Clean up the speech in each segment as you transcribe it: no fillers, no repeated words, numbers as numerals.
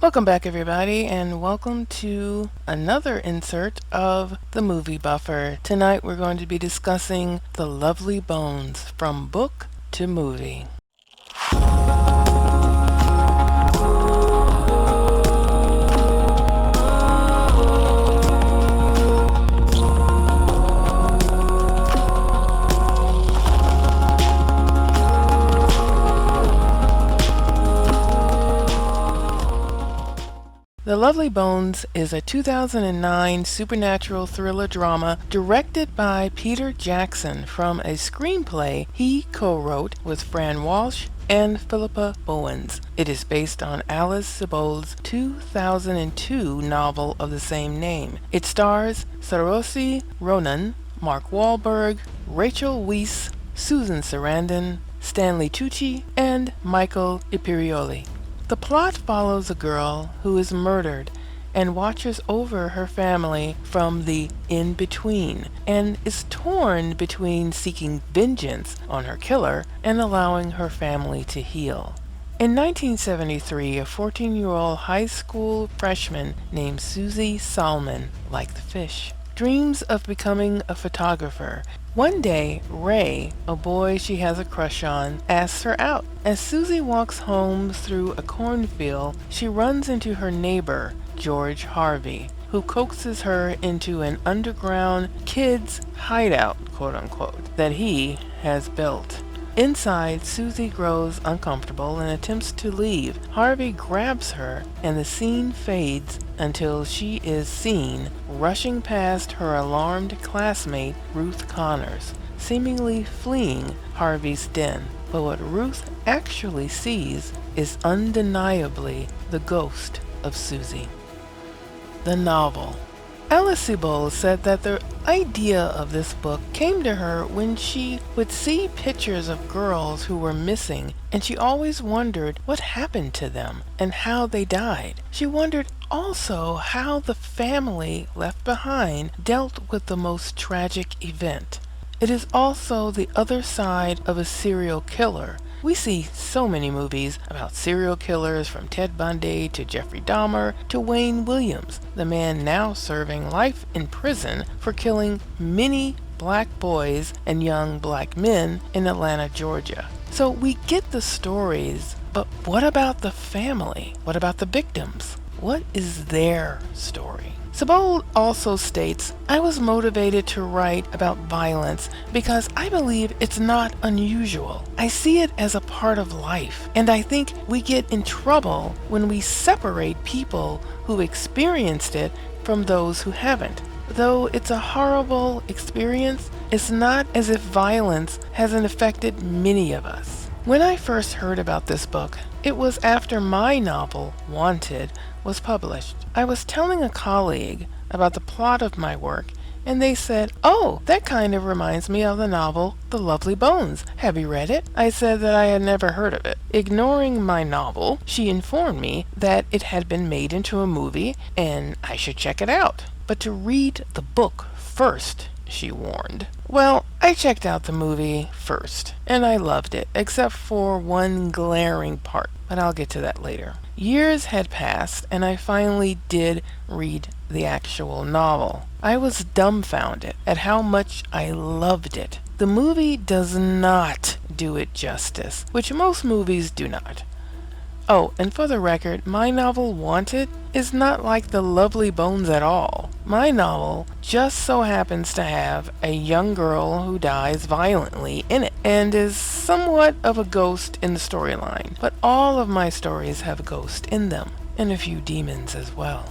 Welcome back, everybody, and welcome to another insert of The Movie Buffer. Tonight we're going to be discussing The Lovely Bones from book to movie. The Lovely Bones is a 2009 supernatural thriller drama directed by Peter Jackson from a screenplay he co-wrote with Fran Walsh and Philippa Boyens. It is based on Alice Sebold's 2002 novel of the same name. It stars Saoirse Ronan, Mark Wahlberg, Rachel Weisz, Susan Sarandon, Stanley Tucci, and Michael Imperioli. The plot follows a girl who is murdered and watches over her family from the in-between and is torn between seeking vengeance on her killer and allowing her family to heal. In 1973, a 14-year-old high school freshman named Susie Salmon, like the fish, dreams of becoming a photographer. One day, Ray, a boy she has a crush on, asks her out. As Susie walks home through a cornfield, she runs into her neighbor, George Harvey, who coaxes her into an underground kids' hideout, quote-unquote, that he has built. Inside, Susie grows uncomfortable and attempts to leave. Harvey grabs her, and the scene fades until she is seen rushing past her alarmed classmate, Ruth Connors, seemingly fleeing Harvey's den. But what Ruth actually sees is undeniably the ghost of Susie. The novel. Alice Sebold said that the idea of this book came to her when she would see pictures of girls who were missing, and she always wondered what happened to them and how they died. She wondered also how the family left behind dealt with the most tragic event. It is also the other side of a serial killer. We see so many movies about serial killers, from Ted Bundy to Jeffrey Dahmer to Wayne Williams, the man now serving life in prison for killing many black boys and young black men in Atlanta, Georgia. So we get the stories, but what about the family? What about the victims? What is their story? Sebold also states, I was motivated to write about violence because I believe it's not unusual. I see it as a part of life, and I think we get in trouble when we separate people who experienced it from those who haven't. Though it's a horrible experience, it's not as if violence hasn't affected many of us. When I first heard about this book, it was after my novel, Wanted, was published. I was telling a colleague about the plot of my work, and they said, "Oh, that kind of reminds me of the novel The Lovely Bones. Have you read it?" I said that I had never heard of it. Ignoring my novel, she informed me that it had been made into a movie and I should check it out. But to read the book first, she warned. Well, I checked out the movie first, and I loved it, except for one glaring part, but I'll get to that later. Years had passed, and I finally did read the actual novel. I was dumbfounded at how much I loved it. The movie does not do it justice, which most movies do not. Oh, and for the record, my novel Wanted is not like The Lovely Bones at all. My novel just so happens to have a young girl who dies violently in it and is somewhat of a ghost in the storyline. But all of my stories have a ghost in them, and a few demons as well.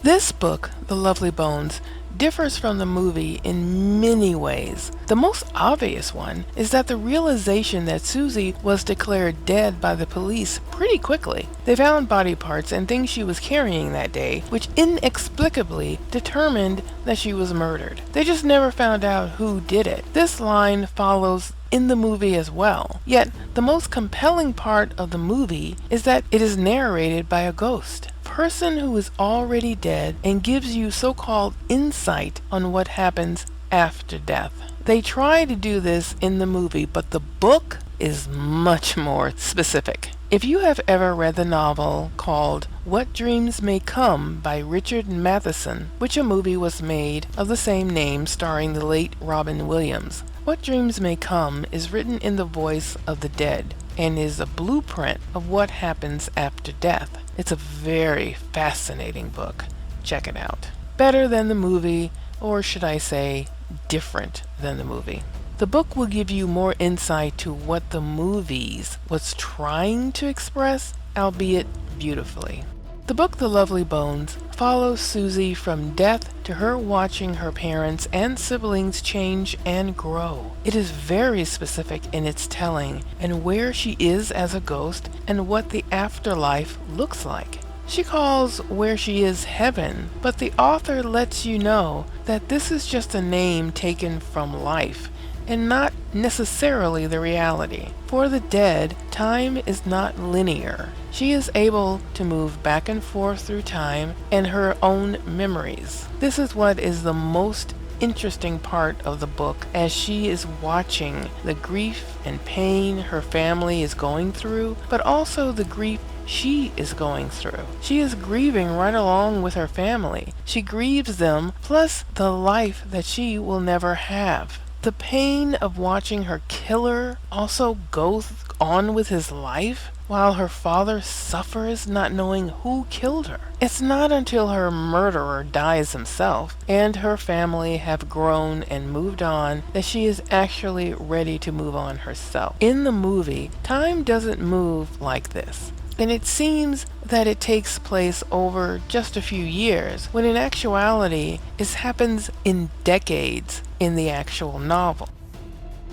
This book, The Lovely Bones, differs from the movie in many ways. The most obvious one is that the realization that Susie was declared dead by the police pretty quickly. They found body parts and things she was carrying that day, which inexplicably determined that she was murdered. They just never found out who did it. This line follows in the movie as well. Yet, the most compelling part of the movie is that it is narrated by a ghost. Person who is already dead and gives you so-called insight on what happens after death. They try to do this in the movie, but the book is much more specific. If you have ever read the novel called What Dreams May Come by Richard Matheson, which a movie was made of the same name starring the late Robin Williams. What Dreams May Come is written in the voice of the dead and is a blueprint of what happens after death. It's a very fascinating book. Check it out. Better than the movie, or should I say, different than the movie. The book will give you more insight to what the movies was trying to express, albeit beautifully. The book The Lovely Bones follows Susie from death to her watching her parents and siblings change and grow. It is very specific in its telling and where she is as a ghost and what the afterlife looks like. She calls where she is heaven, but the author lets you know that this is just a name taken from life and not necessarily the reality. For the dead, time is not linear. She is able to move back and forth through time and her own memories. This is what is the most interesting part of the book, as she is watching the grief and pain her family is going through, but also the grief she is going through. She is grieving right along with her family. She grieves them, plus the life that she will never have. The pain of watching her killer also go on with his life while her father suffers not knowing who killed her. It's not until her murderer dies himself and her family have grown and moved on that she is actually ready to move on herself. In the movie, time doesn't move like this, and it seems that it takes place over just a few years, when in actuality it happens in decades in the actual novel.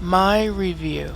My review.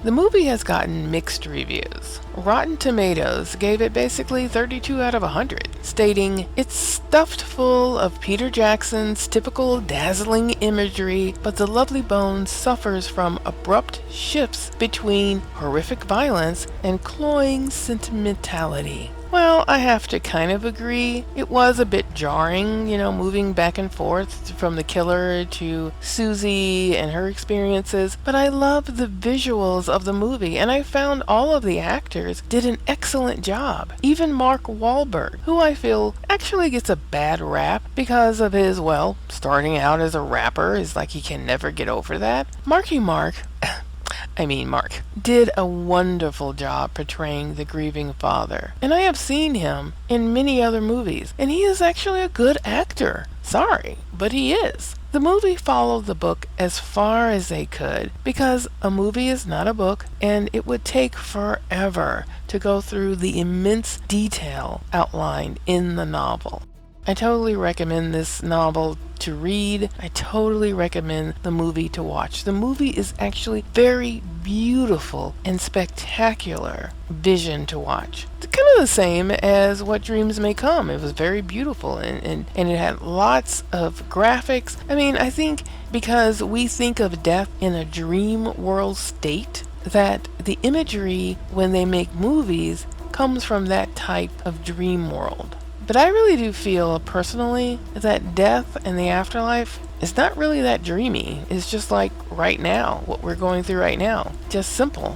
The movie has gotten mixed reviews. Rotten Tomatoes gave it basically 32 out of 100, stating, "It's stuffed full of Peter Jackson's typical dazzling imagery, but The Lovely Bones suffers from abrupt shifts between horrific violence and cloying sentimentality." Well, I have to kind of agree. It was a bit jarring, moving back and forth from the killer to Susie and her experiences, but I love the visuals of the movie, and I found all of the actors did an excellent job. Even Mark Wahlberg, who I feel actually gets a bad rap because of his, starting out as a rapper, is like he can never get over that. Mark did a wonderful job portraying the grieving father, and I have seen him in many other movies, and he is actually a good actor. Sorry, but he is. The movie followed the book as far as they could, because a movie is not a book, and it would take forever to go through the immense detail outlined in the novel. I totally recommend this novel to read. I totally recommend the movie to watch. The movie is actually very beautiful and spectacular vision to watch. It's kind of the same as What Dreams May Come. It was very beautiful and it had lots of graphics. I think because we think of death in a dream world state, that the imagery when they make movies comes from that type of dream world. But I really do feel personally that death and the afterlife is not really that dreamy. It's just like right now, what we're going through right now. Just simple.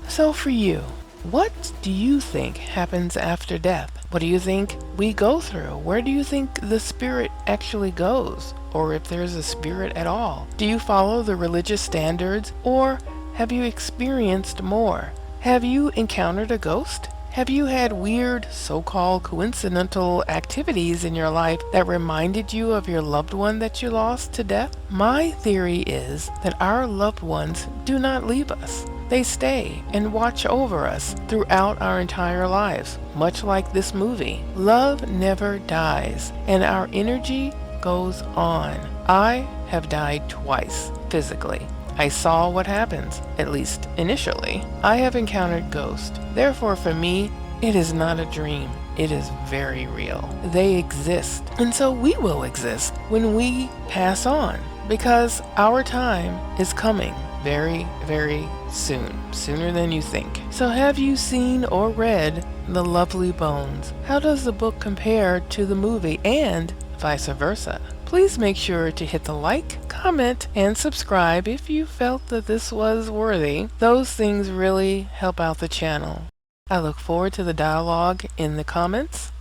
So for you, what do you think happens after death? What do you think we go through? Where do you think the spirit actually goes? Or if there's a spirit at all? Do you follow the religious standards, or have you experienced more? Have you encountered a ghost? Have you had weird, so-called coincidental activities in your life that reminded you of your loved one that you lost to death? My theory is that our loved ones do not leave us. They stay and watch over us throughout our entire lives, much like this movie. Love never dies, and our energy goes on. I have died twice, physically. I saw what happens, at least initially. I have encountered ghosts. Therefore, for me, it is not a dream. It is very real. They exist. And so we will exist when we pass on, because our time is coming very, very soon. Sooner than you think. So have you seen or read The Lovely Bones? How does the book compare to the movie, and vice versa? Please make sure to hit the like, comment, and subscribe if you felt that this was worthy. Those things really help out the channel. I look forward to the dialogue in the comments.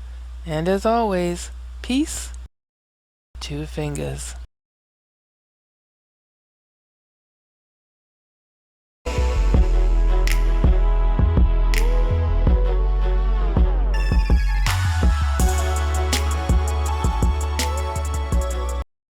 And as always, peace, two fingers.